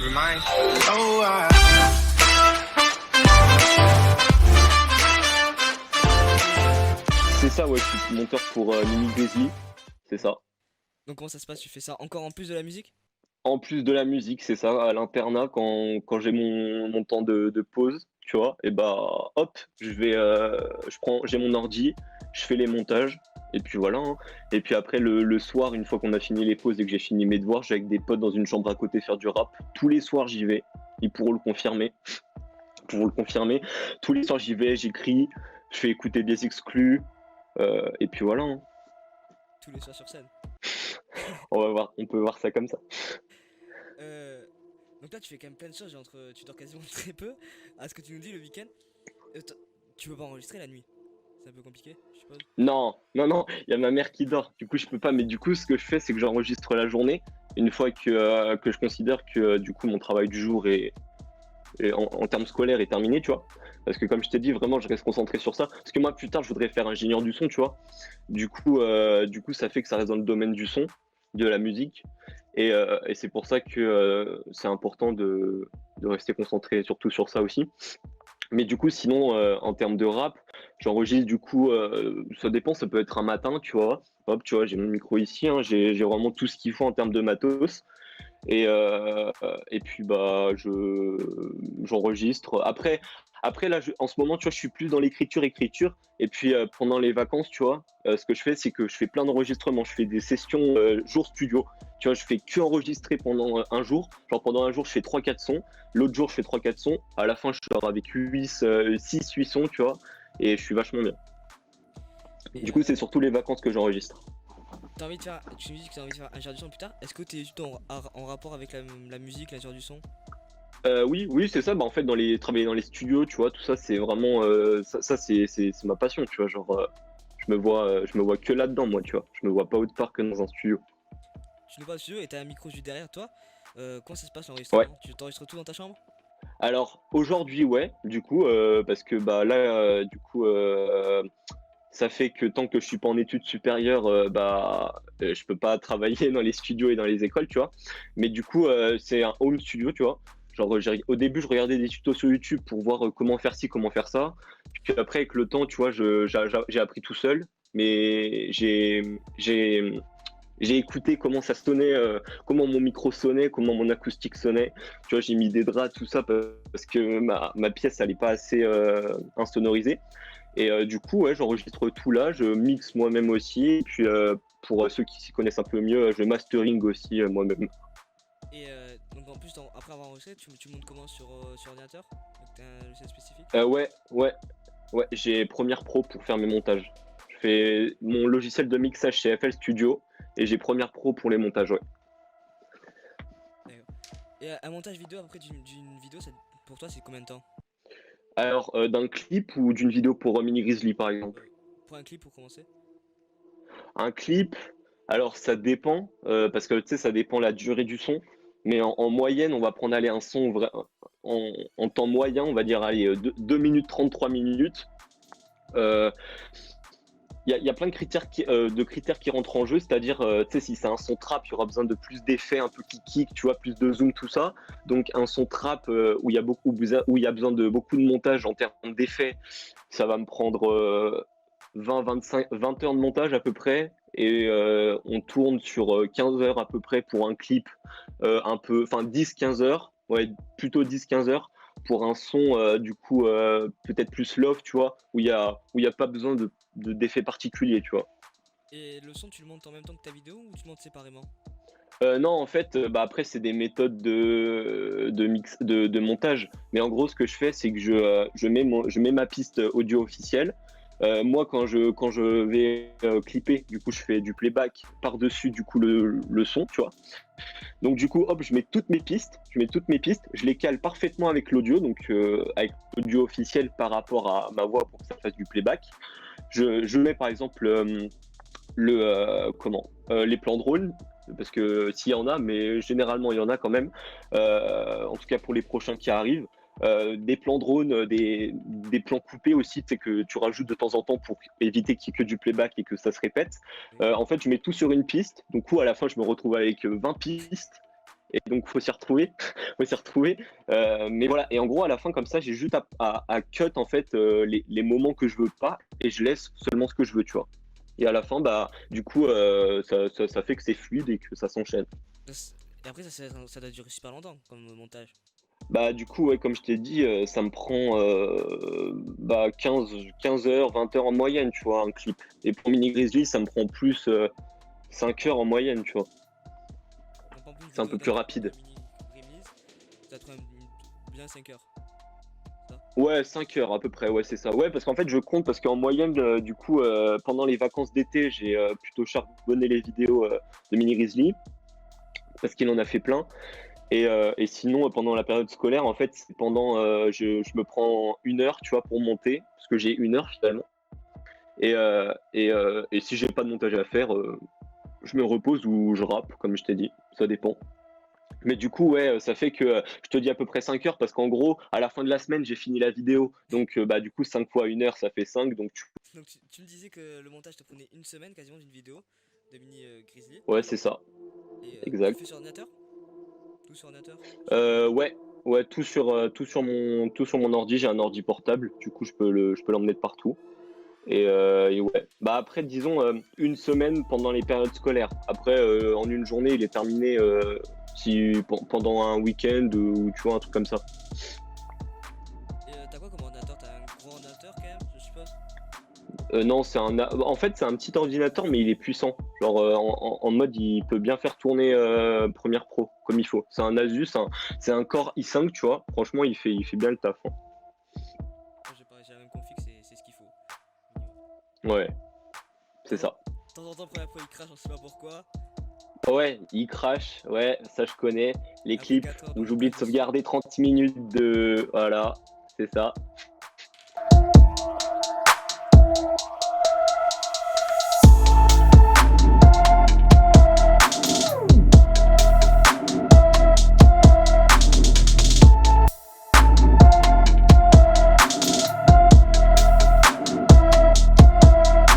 mine. Oh, C'est ça, ouais, je suis monteur pour Mini Grizzly, c'est ça. Donc comment ça se passe? Tu fais ça encore en plus de la musique? En plus de la musique, c'est ça, à l'internat, quand j'ai mon temps de pause, tu vois, et bah hop, j'ai mon ordi, je fais les montages, et puis voilà, hein. Et puis après, le soir, une fois qu'on a fini les pauses et que j'ai fini mes devoirs, j'ai avec des potes dans une chambre à côté faire du rap. Tous les soirs, j'y vais, ils pourront le confirmer. Pour vous le confirmer, tous les soirs, j'y vais, j'écris, je fais écouter des exclus, et puis voilà, hein. Tous les soirs sur scène. On peut voir ça comme ça. Euh, donc là tu fais quand même plein de choses, tu dors quasiment très peu. À ce que tu nous dis le week-end. Tu peux pas enregistrer la nuit. C'est un peu compliqué, je suppose. Non, non, non, il y a ma mère qui dort, du coup je peux pas, mais du coup ce que je fais c'est que j'enregistre la journée, une fois que je considère que du coup mon travail du jour en termes scolaires est terminé, tu vois. Parce que comme je t'ai dit, vraiment je reste concentré sur ça. Parce que moi plus tard je voudrais faire ingénieur du son, tu vois. Du coup ça fait que ça reste dans le domaine du son, de la musique. Et c'est pour ça que c'est important de rester concentré surtout sur ça aussi. Mais du coup, sinon, en termes de rap, j'enregistre du coup, ça dépend, ça peut être un matin, tu vois. Hop, tu vois, j'ai mon micro ici, hein, j'ai vraiment tout ce qu'il faut en termes de matos. Et puis bah j'enregistre. Après là, en ce moment, tu vois, je suis plus dans l'écriture. Et puis pendant les vacances, tu vois, ce que je fais, c'est que je fais plein d'enregistrements. Je fais des sessions jour studio. Tu vois, je fais que enregistrer pendant un jour. Genre pendant un jour, je fais 3-4 sons. L'autre jour, je fais 3-4 sons. À la fin, je sors avec 6-8 sons, tu vois. Et je suis vachement bien. Et Du coup, c'est surtout les vacances que j'enregistre. t'as envie de faire. Tu me dis que t'as envie de faire ingénieur du son plus tard. Est-ce que t'es du tout en rapport avec la musique, l'ingénieur du son? Oui, c'est ça. Bah, en fait, travailler dans les studios, tu vois, tout ça, c'est vraiment ça, c'est ma passion, tu vois. Genre, je me vois que là-dedans, moi, tu vois. Je me vois pas autre part que dans un studio. Tu nous parles au studio et t'as un micro juste derrière toi. Comment ça se passe Ouais. l'enregistrement? Tu t'enregistres tout dans ta chambre? Alors aujourd'hui, ouais, du coup, parce que bah là, du coup, ça fait que tant que je suis pas en études supérieures, je peux pas travailler dans les studios et dans les écoles, tu vois. Mais du coup, c'est un home studio, tu vois. Genre, au début, je regardais des tutos sur YouTube pour voir comment faire ci, comment faire ça. Puis après, avec le temps, tu vois, j'ai appris tout seul. Mais j'ai écouté comment ça sonnait, comment mon micro sonnait, comment mon acoustique sonnait. Tu vois, j'ai mis des draps, tout ça, parce que ma pièce, elle n'est pas assez insonorisée. Et du coup, ouais, j'enregistre tout là, je mixe moi-même aussi. Et puis, pour ceux qui s'y connaissent un peu mieux, je mastering aussi moi-même. Et donc en plus, après avoir enregistré, tu montes comment sur ordinateur? Donc t'as un logiciel spécifique? Ouais, j'ai Premiere Pro pour faire mes montages. Je fais mon logiciel de mixage chez FL Studio et j'ai Premiere Pro pour les montages, ouais. D'accord. Et un montage vidéo après d'une vidéo, pour toi, c'est combien de temps? Alors, d'un clip ou d'une vidéo pour Mini Grizzly, par exemple? Pour un clip pour commencer? Un clip, alors ça dépend, parce que tu sais, ça dépend la durée du son. Mais en moyenne, on va prendre aller un son en temps moyen, on va dire allez, 2 minutes 30, 3 minutes. Euh, Il y a plein de critères qui rentrent en jeu, c'est-à-dire, tu sais, si c'est un son trap, il y aura besoin de plus d'effets, un peu qui kick, tu vois, plus de zoom, tout ça. Donc, un son trap où il y a besoin de beaucoup de montage en termes d'effets, ça va me prendre 20 heures de montage à peu près. Et on tourne sur 15 heures à peu près pour un clip, enfin 10-15 heures, ouais, plutôt 10-15 heures pour un son du coup peut-être plus love, tu vois, où il y a pas besoin d'effets particuliers, tu vois. Et le son, tu le montes en même temps que ta vidéo ou tu le montes séparément? Non, en fait, bah après c'est des méthodes de montage, mais en gros ce que je fais c'est que je mets ma piste audio officielle. Moi quand je vais clipper, du coup je fais du playback par-dessus du coup le son, tu vois. Donc du coup, hop, je mets toutes mes pistes, je les cale parfaitement avec l'audio, donc avec l'audio officiel par rapport à ma voix pour que ça fasse du playback. Je mets par exemple les plans drone, parce que s'il y en a, mais généralement il y en a quand même, en tout cas pour les prochains qui arrivent. Des plans drone, des plans coupés aussi, c'est que tu rajoutes de temps en temps pour éviter qu'il y ait que du playback et que ça se répète. En fait, je mets tout sur une piste, donc à la fin, je me retrouve avec 20 pistes Et donc faut s'y retrouver, faut s'y retrouver. Mais voilà, et en gros à la fin comme ça, j'ai juste à cut en fait les moments que je veux pas et je laisse seulement ce que je veux, tu vois. Et à la fin, bah du coup, ça fait que c'est fluide et que ça s'enchaîne. Et après, ça doit durer super longtemps comme montage. Bah du coup, ouais, comme je t'ai dit, ça me prend bah 15 heures, 20 heures en moyenne, tu vois, un clip. Et pour Mini Grizzly, ça me prend plus 5 heures en moyenne, tu vois. On prend plus une C'est un vidéo peu plus rapide. mini Grimmys, ça te prend bien 5 heures. Ça. Ouais, 5 heures à peu près, ouais, c'est ça. Ouais, parce qu'en fait, je compte parce qu'en moyenne, du coup, pendant les vacances d'été, j'ai plutôt charbonné les vidéos de Mini Grizzly parce qu'il en a fait plein. Et sinon, pendant la période scolaire, en fait, c'est pendant, je me prends 1 heure, tu vois, pour monter, parce que j'ai 1 heure finalement. Et si j'ai pas de montage à faire, je me repose ou je rappe, comme je t'ai dit, ça dépend. Mais du coup, ouais, ça fait que je te dis à peu près 5 heures parce qu'en gros, à la fin de la semaine, j'ai fini la vidéo. Donc, bah, du coup, 5 fois 1 heure, ça fait 5. Donc, Donc tu me disais que le montage te prenait une semaine quasiment d'une vidéo de mini Grizzly. ouais, c'est ça, Et tu le exact. fais sur ordinateur? Tout sur ordinateur? Sur Ouais, ouais, tout sur mon ordi. J'ai un ordi portable. Du coup, je peux l'emmener de partout. Et ouais. Bah après, disons une semaine pendant les périodes scolaires. Après, en une journée, il est terminé si, pendant un week-end ou tu vois, un truc comme ça. Et t'as quoi comme ordinateur? T'as un gros ordinateur quand même, je suppose? Non, en fait, c'est un petit ordinateur, mais il est puissant. Genre, en mode, il peut bien faire tourner Premiere Pro comme il faut. C'est un Asus, c'est un Core i5, tu vois. Franchement, il fait bien le taf, hein. Moi j'ai pareil, j'ai la même config, c'est ce qu'il faut. Ouais, De c'est temps en ça. de temps en temps, première fois il crache, on sait pas pourquoi. Ouais, il crash, ouais, ça je connais. Les Après clips 4 heures de où j'oublie montage de dessus. sauvegarder 30 minutes de. Voilà, c'est ça.